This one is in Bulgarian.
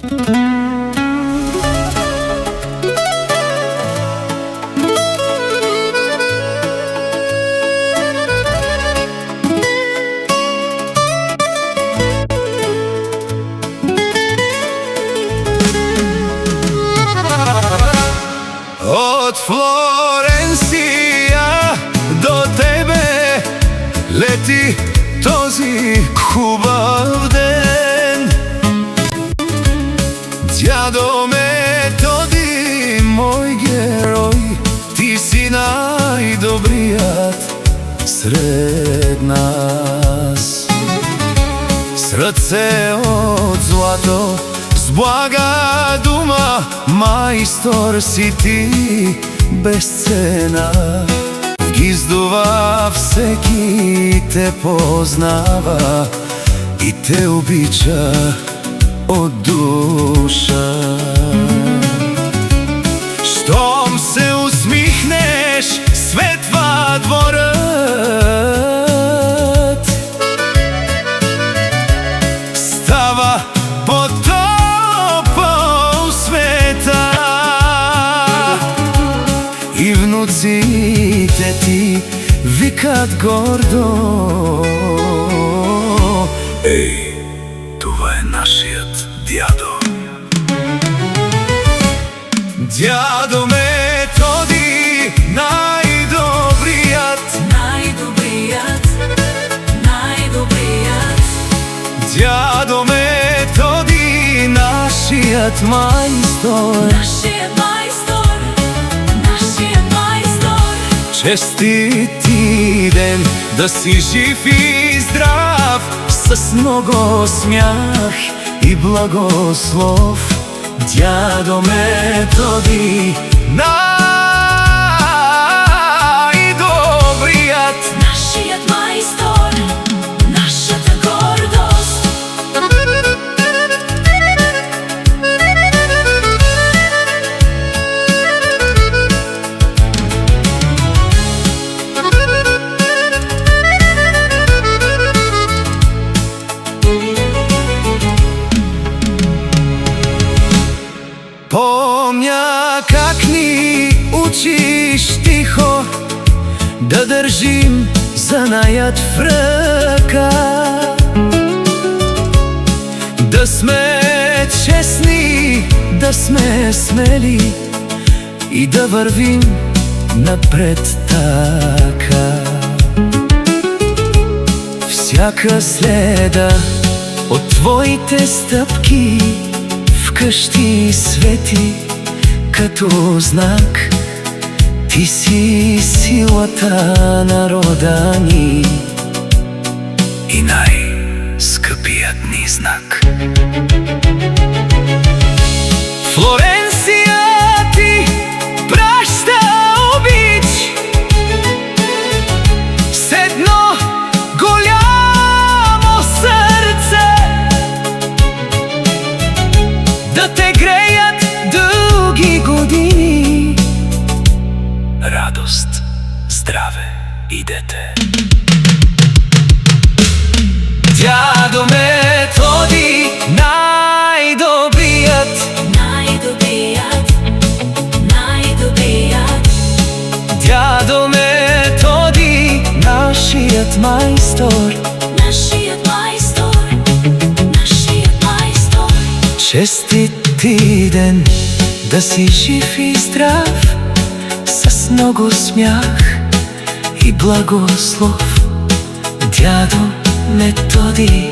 От Флоренция до тебе лети този хубав ден. Дядо Методи, мой герой, ти си най-добрият сред нас. С ръце от злато, с блага дума, майстор си ти без цена. В Гиздова всеки те познава и те обича от душа. Щом се усмихнеш, светва дворът, става по-топъл света и внуците ти викат гордо: ей, това е нашият дядо. Дядо Методи, най-добрият, най-добрият, най-добрият. дядо Методи, нашият майстор, Нашият майстор, нашият майстор. честит ти ден, да си жив и здрав, с много смях и благослов. Дядо Методи, най-добрият, Нашият майстор, нашата гордост. помня как ни учиш тихо да държим занаят в ръка, да сме честни, да сме смели и да вървим напред така. Всяка следа от твоите стъпки вкъщи свети като знак. Ти си силата на рода ни и най-скъпият ни знак. Флоренция ти праща обич с едно голямо сърце, да те греят дълги години, радост, здраве и дете. Дядо Методи, най-добрият, Най-добрият, най-добрият. дядо Методи, нашият майстор, Нашият майстор, нашият майстор. честит ти ден, да си жив и здрав, с много смях и благослов. Дядо Методи,